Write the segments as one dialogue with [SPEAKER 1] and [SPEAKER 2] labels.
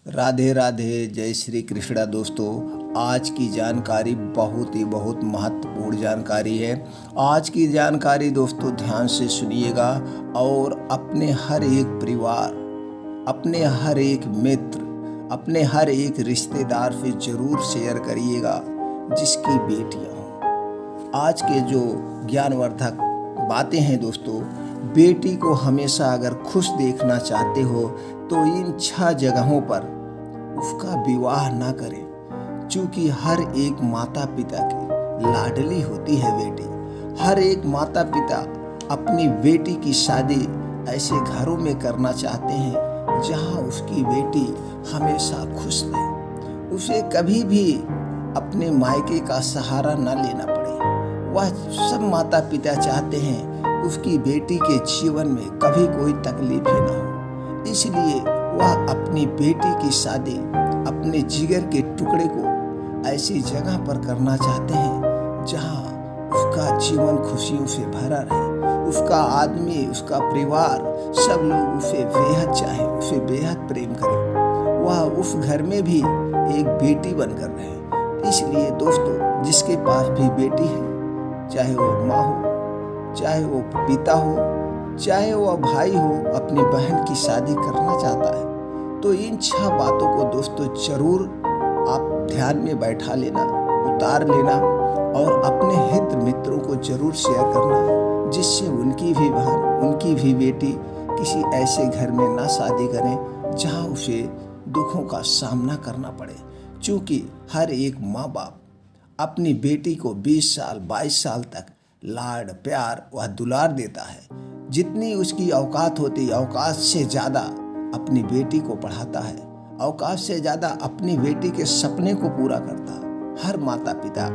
[SPEAKER 1] राधे राधे, जय श्री कृष्णा। दोस्तों, आज की जानकारी बहुत महत्वपूर्ण जानकारी है। आज की जानकारी दोस्तों ध्यान से सुनिएगा और अपने हर एक परिवार, अपने हर एक मित्र, अपने हर एक रिश्तेदार से ज़रूर शेयर करिएगा जिसकी बेटियां हों। आज के जो ज्ञानवर्धक बातें हैं दोस्तों, बेटी को हमेशा अगर खुश देखना चाहते हो तो इन 6 जगहों पर उसका विवाह ना करें, क्योंकि हर एक माता पिता की लाडली होती है बेटी। हर एक माता पिता अपनी बेटी की शादी ऐसे घरों में करना चाहते हैं जहां उसकी बेटी हमेशा खुश रहे, उसे कभी भी अपने मायके का सहारा न लेना पड़े। वह सब माता पिता चाहते हैं उसकी बेटी के जीवन में कभी कोई तकलीफें न हो, इसलिए वह अपनी बेटी की शादी अपने जिगर के टुकड़े को ऐसी जगह पर करना चाहते हैं जहां उसका जीवन खुशियों से भरा रहे, उसका आदमी, उसका परिवार, सब लोग उसे बेहद चाहें, उसे बेहद प्रेम करें, वह उस घर में भी एक बेटी बनकर रहे। इसलिए दोस्तों, जिसके पास भी बेटी है, चाहे वो माँ हो, चाहे वो पिता हो, चाहे वो भाई हो, अपनी बहन की शादी करना चाहता है तो इन 6 बातों को दोस्तों जरूर आप ध्यान में बैठा लेना, उतार लेना और अपने हित मित्रों को जरूर शेयर करना, जिससे उनकी भी बहन, उनकी भी बेटी किसी ऐसे घर में ना शादी करें जहां उसे दुखों का सामना करना पड़े। क्योंकि हर एक माँ बाप अपनी बेटी को 20 साल 22 साल तक लाड प्यार व दुलार देता है। जितनी उसकी औकात होती, औकात से ज़्यादा अपनी बेटी को पढ़ाता है, औकात से ज़्यादा अपनी बेटी के सपने को पूरा करता है। हर माता पिता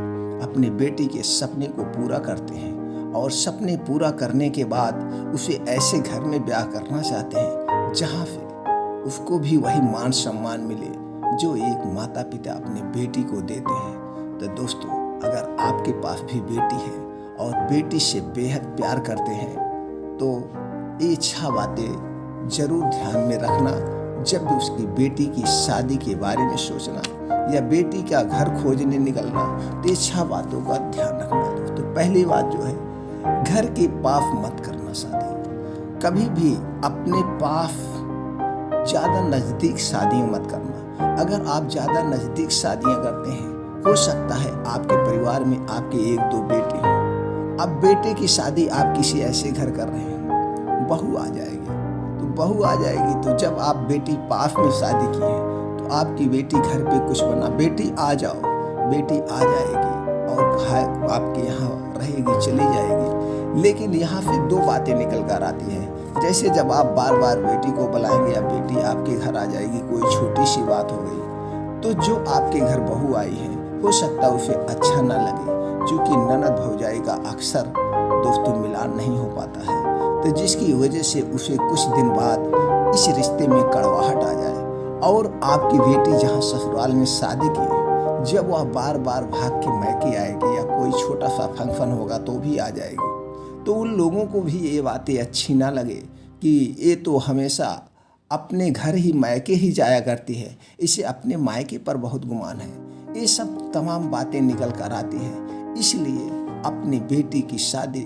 [SPEAKER 1] अपनी बेटी के सपने को पूरा करते हैं और सपने पूरा करने के बाद उसे ऐसे घर में ब्याह करना चाहते हैं जहाँ पे उसको भी वही मान सम्मान मिले जो एक माता पिता अपने बेटी को देते हैं। तो दोस्तों, अगर आपके पास भी बेटी है और बेटी से बेहद प्यार करते हैं तो ये 6 बातें जरूर ध्यान में रखना। जब भी उसकी बेटी की शादी के बारे में सोचना या बेटी का घर खोजने निकलना तो ये 6 बातों का ध्यान रखना दोस्तों। पहली बात जो है, घर के पास मत करना शादी। कभी भी अपने पास ज़्यादा नज़दीक शादियाँ मत करना। अगर आप ज़्यादा नज़दीक शादियाँ करते हैं, हो सकता है आपके परिवार में आपके 1-2 बेटे हों। अब बेटे की शादी आप किसी ऐसे घर कर रहे हैं, बहू आ जाएगी। तो बहू आ जाएगी तो जब आप बेटी पास में शादी की है तो आपकी बेटी घर पे कुछ बना, बेटी आ जाओ, बेटी आ जाएगी और आपके यहाँ रहेगी, चली जाएगी। लेकिन यहाँ से 2 बातें निकल कर आती हैं। जैसे जब आप बार बार बेटी को बुलाएंगे या बेटी आपके घर आ जाएगी, कोई छोटी सी बात हो गई तो जो आपके घर बहू आई है हो सकता है उसे अच्छा ना लगे, क्योंकि ननद भौजाई का अक्सर दोस्तों मिलान नहीं हो पाता है। तो जिसकी वजह से उसे कुछ दिन बाद इस रिश्ते में कड़वाहट आ जाए और आपकी बेटी जहां ससुराल में शादी की, जब वह बार बार भाग के मैके आएगी या कोई छोटा सा फंक्शन होगा तो भी आ जाएगी, तो उन लोगों को भी ये बातें अच्छी ना लगे कि ये तो हमेशा अपने घर ही मैके ही जाया करती है, इसे अपने मायके पर बहुत गुमान है। ये सब तमाम बातें निकल कर आती हैं। इसलिए अपनी बेटी की शादी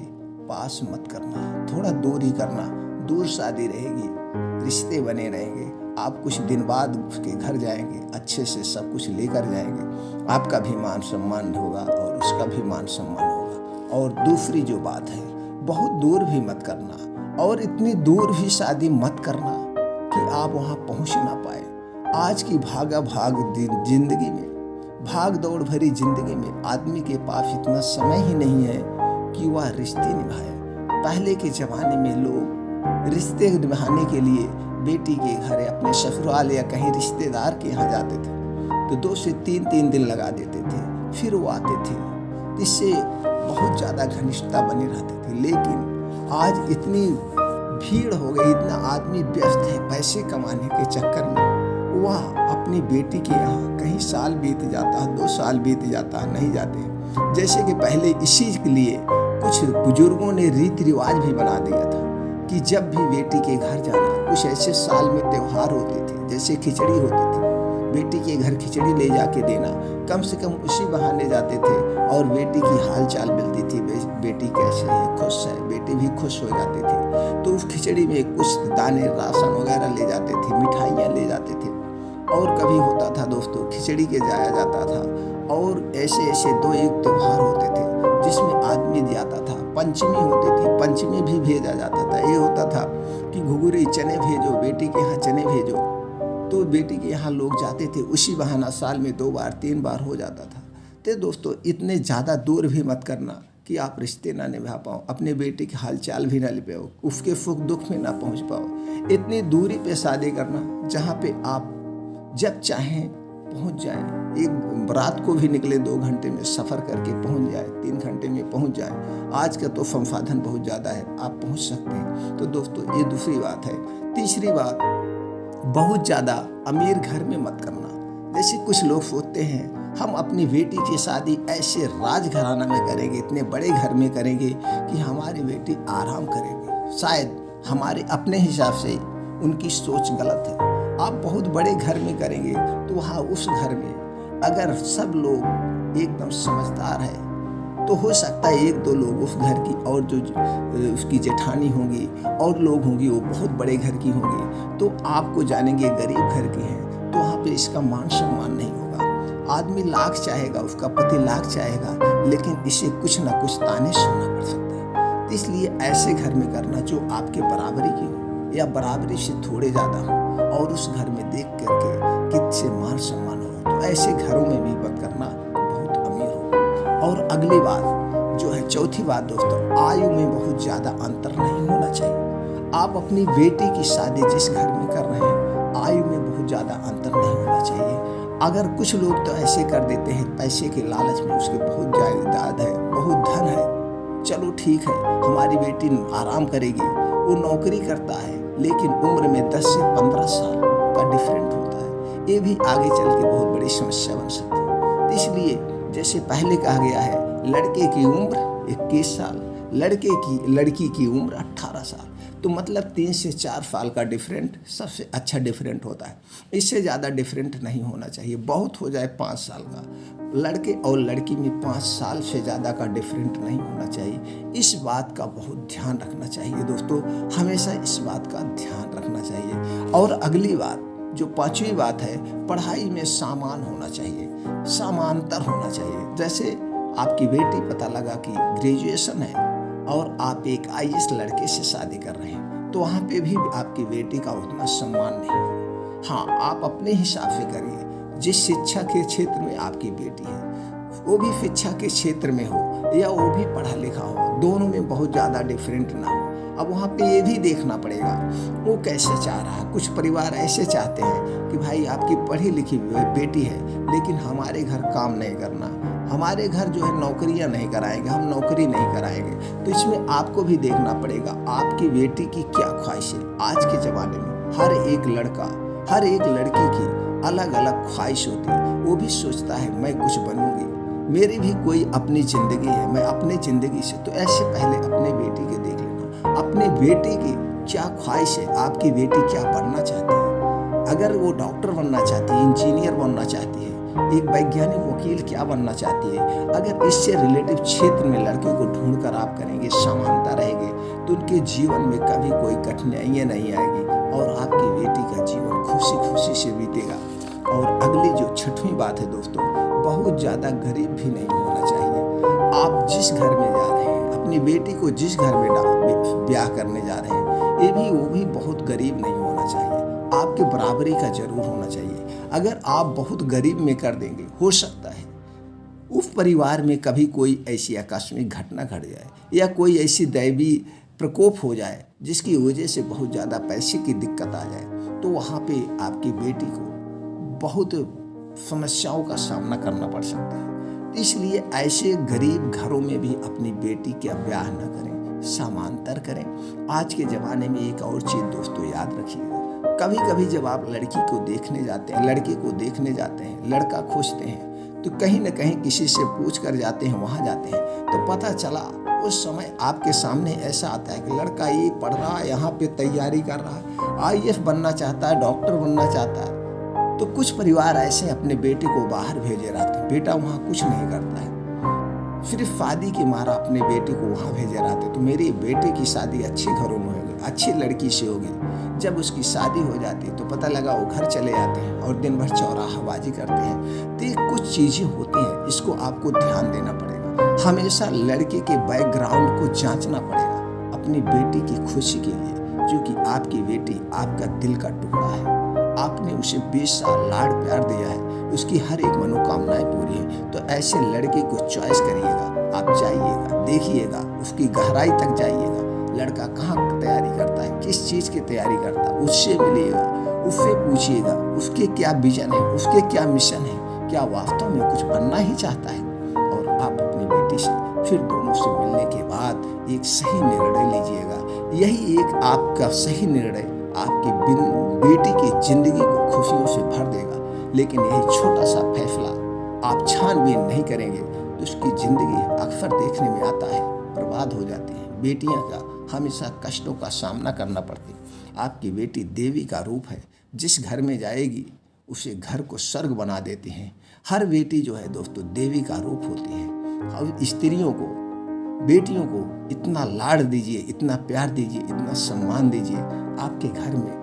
[SPEAKER 1] पास मत करना, थोड़ा दूर ही करना। दूर शादी रहेगी, रिश्ते बने रहेंगे, आप कुछ दिन बाद उसके घर जाएंगे, अच्छे से सब कुछ लेकर जाएंगे, आपका भी मान सम्मान होगा और उसका भी मान सम्मान होगा। और दूसरी जो बात है, बहुत दूर भी मत करना और इतनी दूर भी शादी मत करना कि आप वहाँ पहुँच ना पाए। आज की भागा भाग जिंदगी में, भाग दौड़ भरी जिंदगी में आदमी के पास इतना समय ही नहीं है कि वह रिश्ते निभाए। पहले के ज़माने में लोग रिश्ते निभाने के लिए बेटी के घर या अपने ससुराल या कहीं रिश्तेदार के यहाँ जाते थे तो 2 से 3 दिन लगा देते थे, फिर वो आते थे। इससे बहुत ज़्यादा घनिष्ठता बनी रहती थी। लेकिन आज इतनी भीड़ हो गई, इतना आदमी व्यस्त है पैसे कमाने के चक्कर में, वह अपनी बेटी के यहाँ कहीं साल बीत जाता है, 2 साल बीत जाता है, नहीं जाते। जैसे कि पहले इसी के लिए कुछ बुजुर्गों ने रीति रिवाज भी बना दिया था कि जब भी बेटी के घर जाना, कुछ ऐसे साल में त्यौहार होते थे, जैसे खिचड़ी होती थी, बेटी के घर खिचड़ी ले जाके देना, कम से कम उसी बहाने जाते थे और बेटी की हाल चाल मिलती थी, बेटी कैसे है, खुश है, बेटी भी खुश हो जाती थी। तो उस खिचड़ी में कुछ दाने राशन वगैरह ले जाते थे, मिठाइयाँ ले जाते थे। और कभी होता था दोस्तों खिचड़ी के जाया जाता था। और ऐसे ऐसे 2-1 त्योहार होते थे जिसमें आदमी जाता था। पंचमी होती थी, पंचमी भी भेजा जाता था। ये होता था कि घुघुरी चने भेजो, बेटी के यहाँ चने भेजो, तो बेटी के यहाँ लोग जाते थे। उसी बहाना साल में 2 बार 3 बार हो जाता था। तो दोस्तों इतने ज़्यादा दूर भी मत करना कि आप रिश्ते ना निभा पाओ, अपने बेटे के हाल चाल भी ना ले पाओ, उसके सुख दुख में ना पहुँच पाओ। इतनी दूरी पे शादी करना जहाँ पे आप जब चाहें पहुंच जाएं। एक रात को भी निकले 2 घंटे में सफ़र करके पहुंच जाए, 3 घंटे में पहुंच जाए। आज का तो संसाधन बहुत ज़्यादा है, आप पहुंच सकते हैं। तो दोस्तों ये दूसरी बात है। तीसरी बात, बहुत ज़्यादा अमीर घर में मत करना। जैसे कुछ लोग सोचते हैं हम अपनी बेटी की शादी ऐसे राजघराना में करेंगे, इतने बड़े घर में करेंगे कि हमारी बेटी आराम करेगी। शायद हमारे अपने हिसाब से उनकी सोच गलत है। आप बहुत बड़े घर में करेंगे तो वहाँ उस घर में अगर सब लोग एकदम समझदार है तो हो सकता है 1-2 लोग उस घर की और जो उसकी जेठानी होंगी और लोग होंगी वो बहुत बड़े घर की होंगी, तो आपको जानेंगे गरीब घर की हैं, तो वहाँ पे इसका मान सम्मान नहीं होगा। आदमी लाख चाहेगा, उसका पति लाख चाहेगा, लेकिन इसे कुछ ना कुछ ताने सुनना पड़ सकता है। इसलिए ऐसे घर में करना जो आपके बराबरी की हो या बराबरी से थोड़े ज़्यादा हो और उस घर में देख करके किससे मान सम्मान हो, तो ऐसे घरों में भी मत करना बहुत अमीर हो। और अगली बात जो है, चौथी बात दोस्तों, आयु में बहुत ज़्यादा अंतर नहीं होना चाहिए। आप अपनी बेटी की शादी जिस घर में कर रहे हैं, आयु में बहुत ज़्यादा अंतर नहीं होना चाहिए। अगर कुछ लोग तो ऐसे कर देते हैं पैसे के लालच में, उसके बहुत जायदाद है, बहुत धन है, चलो ठीक है हमारी बेटी आराम करेगी, वो नौकरी करता है लेकिन उम्र में 10 से 15 साल का डिफरेंट होता है। ये भी आगे चल के बहुत बड़ी समस्या बन सकती है। इसलिए जैसे पहले कहा गया है, लड़के की उम्र 21 साल, लड़की की उम्र 18 साल। तो मतलब 3 से 4 साल का डिफरेंट सबसे अच्छा डिफरेंट होता है। इससे ज़्यादा डिफरेंट नहीं होना चाहिए। बहुत हो जाए 5 साल का, लड़के और लड़की में 5 साल से ज़्यादा का डिफरेंट नहीं होना चाहिए। इस बात का बहुत ध्यान रखना चाहिए दोस्तों, हमेशा इस बात का ध्यान रखना चाहिए। और अगली बात जो 5वीं बात है, पढ़ाई में सामान होना चाहिए, समांतर होना चाहिए। जैसे आपकी बेटी पता लगा कि ग्रेजुएशन है और आप एक IAS लड़के से शादी कर रहे हैं, तो वहाँ पे भी आपकी बेटी का उतना सम्मान नहीं होगा। हाँ, आप अपने हिसाब से करिए। जिस शिक्षा के क्षेत्र में आपकी बेटी है वो भी शिक्षा के क्षेत्र में हो या वो भी पढ़ा लिखा हो, दोनों में बहुत ज़्यादा डिफरेंट ना हो। अब वहाँ पे ये भी देखना पड़ेगा वो कैसे चाह रहा है। कुछ परिवार ऐसे चाहते हैं कि भाई आपकी पढ़ी लिखी बेटी है लेकिन हमारे घर काम नहीं करना, हमारे घर जो है नौकरियां नहीं कराएंगे, हम नौकरी नहीं कराएंगे। तो इसमें आपको भी देखना पड़ेगा आपकी बेटी की क्या ख्वाहिश है। आज के ज़माने में हर एक लड़का हर एक लड़की की अलग अलग ख्वाहिश होती है। वो भी सोचता है मैं कुछ बनूंगी, मेरी भी कोई अपनी ज़िंदगी है, मैं अपनी ज़िंदगी से। तो ऐसे पहले अपने बेटी के देख लेना, अपने बेटी की क्या ख्वाहिश है, आपकी बेटी क्या बनना चाहती है। अगर वो डॉक्टर बनना चाहती है, इंजीनियर बनना चाहती है, एक वैज्ञानिक वकील क्या बनना चाहती है, अगर इससे रिलेटिव क्षेत्र में लड़के को ढूंढ कर आप करेंगे, समानता रहेगी, तो उनके जीवन में कभी कोई कठिनाइयाँ नहीं आएगी और आपकी बेटी का जीवन खुशी खुशी से बीतेगा। और अगली जो 6वीं बात है दोस्तों, बहुत ज़्यादा गरीब भी नहीं होना चाहिए। आप जिस घर में जा रहे हैं, अपनी बेटी को जिस घर में ब्याह करने जा रहे हैं, ये भी वो भी बहुत गरीब नहीं होना चाहिए, आपके बराबरी का जरूर होना चाहिए। अगर आप बहुत गरीब में कर देंगे, हो सकता है उस परिवार में कभी कोई ऐसी आकस्मिक घटना घट जाए या कोई ऐसी दैवी प्रकोप हो जाए जिसकी वजह से बहुत ज़्यादा पैसे की दिक्कत आ जाए, तो वहाँ पे आपकी बेटी को बहुत समस्याओं का सामना करना पड़ सकता है। इसलिए ऐसे गरीब घरों में भी अपनी बेटी का ब्याह न करें, समांतर करें। आज के ज़माने में एक और चीज़ दोस्तों याद रखिएगा, कभी कभी जब आप लड़की को देखने जाते हैं, लड़के को देखने जाते हैं, लड़का खोजते हैं, तो कहीं न कहीं किसी से पूछ कर जाते हैं, वहाँ जाते हैं, तो पता चला उस समय आपके सामने ऐसा आता है कि लड़का ये पढ़ रहा है, यहाँ पे तैयारी कर रहा है, IAS बनना चाहता है, डॉक्टर बनना चाहता है। तो कुछ परिवार ऐसे अपने बेटे को बाहर भेजे रहते हैं, बेटा वहाँ कुछ नहीं करता है, सिर्फ शादी के मारा अपने बेटे को वहाँ भेजे रहते। तो मेरे बेटे की शादी अच्छे घरों में होगी, अच्छी लड़की से होगी। जब उसकी शादी हो जाती है तो पता लगा वो घर चले जाते हैं और दिन भर चौराहाबाजी करते हैं। तो ये कुछ चीज़ें होती हैं, इसको आपको ध्यान देना पड़ेगा। हमेशा लड़के के बैकग्राउंड को जांचना पड़ेगा अपनी बेटी की खुशी के लिए, क्योंकि आपकी बेटी आपका दिल का टुकड़ा है। आपने उसे 20 साल लाड प्यार दिया है, उसकी हर एक मनोकामनाएं पूरी है। तो ऐसे लड़के को चॉइस करिएगा, आप जाइएगा, देखिएगा, उसकी गहराई तक जाइएगा। लड़का कहाँ तैयारी करता है, किस चीज़ की तैयारी करता है, उससे मिलिएगा, उससे पूछिएगा उसके क्या विजन है, उसके क्या मिशन है, क्या वास्तव में कुछ बनना ही चाहता है। और आप अपनी बेटी से फिर दोनों से मिलने के बाद एक सही निर्णय लीजिएगा। यही एक आपका सही निर्णय आपकी बेटी की जिंदगी को खुशियों से भर देगा। लेकिन यही छोटा सा फैसला आप छानबीन नहीं करेंगे तो उसकी जिंदगी अक्सर देखने में आता है बर्बाद हो जाती है। बेटियां का हमेशा कष्टों का सामना करना पड़ती है। आपकी बेटी देवी का रूप है, जिस घर में जाएगी उसे घर को स्वर्ग बना देती हैं। हर बेटी जो है दोस्तों देवी का रूप होती है। और स्त्रियों को, बेटियों को इतना लाड़ दीजिए, इतना प्यार दीजिए, इतना सम्मान दीजिए, आपके घर में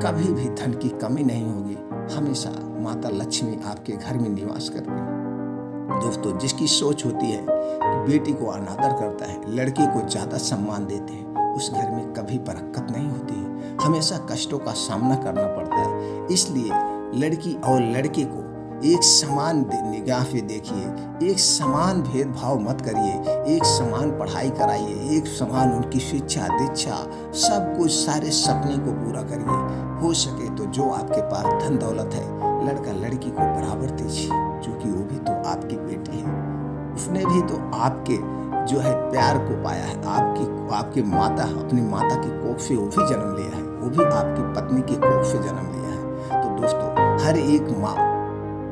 [SPEAKER 1] कभी भी धन की कमी नहीं होगी। हमेशा माता लक्ष्मी आपके घर में निवास करती है। दोस्तों, जिसकी सोच होती है कि बेटी को अनादर करता है, लड़की को ज़्यादा सम्मान देते हैं, उस घर में कभी बरकत नहीं होती है, हमेशा कष्टों का सामना करना पड़ता है। इसलिए लड़की और लड़के को एक समान निगाह से देखिए, एक समान भेदभाव मत करिए, एक समान पढ़ाई कराइए, एक समान उनकी शिक्षा दीक्षा सब कुछ, सारे सपने को पूरा करिए। हो सके तो जो आपके पास धन दौलत है, लड़का लड़की को बराबर दीजिए, क्योंकि वो भी तो आपकी बेटी है। उसने भी तो आपके जो है प्यार को पाया है, आपके माता, अपनी माता की कोख से वो भी जन्म लिया है, वो भी आपकी पत्नी की कोख से जन्म लिया है। तो दोस्तों, हर एक माँ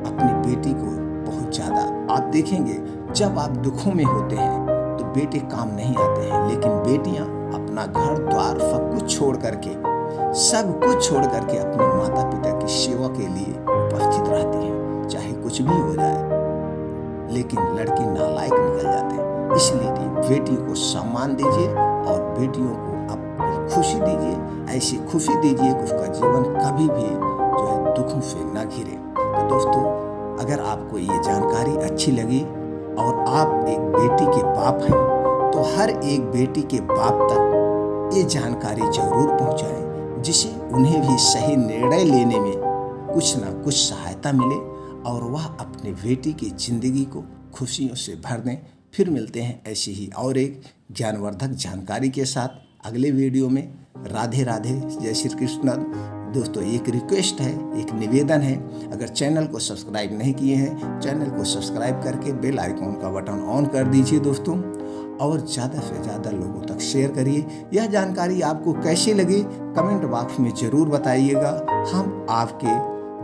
[SPEAKER 1] अपनी बेटी को बहुत ज़्यादा, आप देखेंगे जब आप दुखों में होते हैं तो बेटे काम नहीं आते हैं, लेकिन बेटियां अपना घर द्वार सब कुछ छोड़ करके अपने माता पिता की सेवा के लिए उपस्थित रहती हैं, चाहे कुछ भी हो जाए। लेकिन लड़के नालायक निकल जाते हैं। इसलिए बेटियों को सम्मान दीजिए और बेटियों को अपनी खुशी दीजिए, ऐसी खुशी दीजिए कि उसका जीवन कभी भी जो है दुखों से न घिरे। तो दोस्तों, अगर आपको ये जानकारी अच्छी लगी और आप एक बेटी के बाप हैं, तो हर एक बेटी के बाप तक ये जानकारी जरूर पहुंचाएं, जिससे उन्हें भी सही निर्णय लेने में कुछ ना कुछ सहायता मिले और वह अपने बेटी की जिंदगी को खुशियों से भर दें। फिर मिलते हैं ऐसी ही और एक ज्ञानवर्धक जानकारी के साथ अगले वीडियो में। राधे राधे, जय श्री कृष्ण। दोस्तों, एक रिक्वेस्ट है, एक निवेदन है, अगर चैनल को सब्सक्राइब नहीं किए हैं, चैनल को सब्सक्राइब करके बेल आइकॉन का बटन ऑन कर दीजिए दोस्तों, और ज़्यादा से ज़्यादा लोगों तक शेयर करिए। यह जानकारी आपको कैसी लगी कमेंट बॉक्स में ज़रूर बताइएगा। हम आपके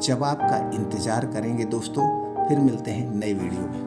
[SPEAKER 1] जवाब का इंतज़ार करेंगे दोस्तों। फिर मिलते हैं नई वीडियो में।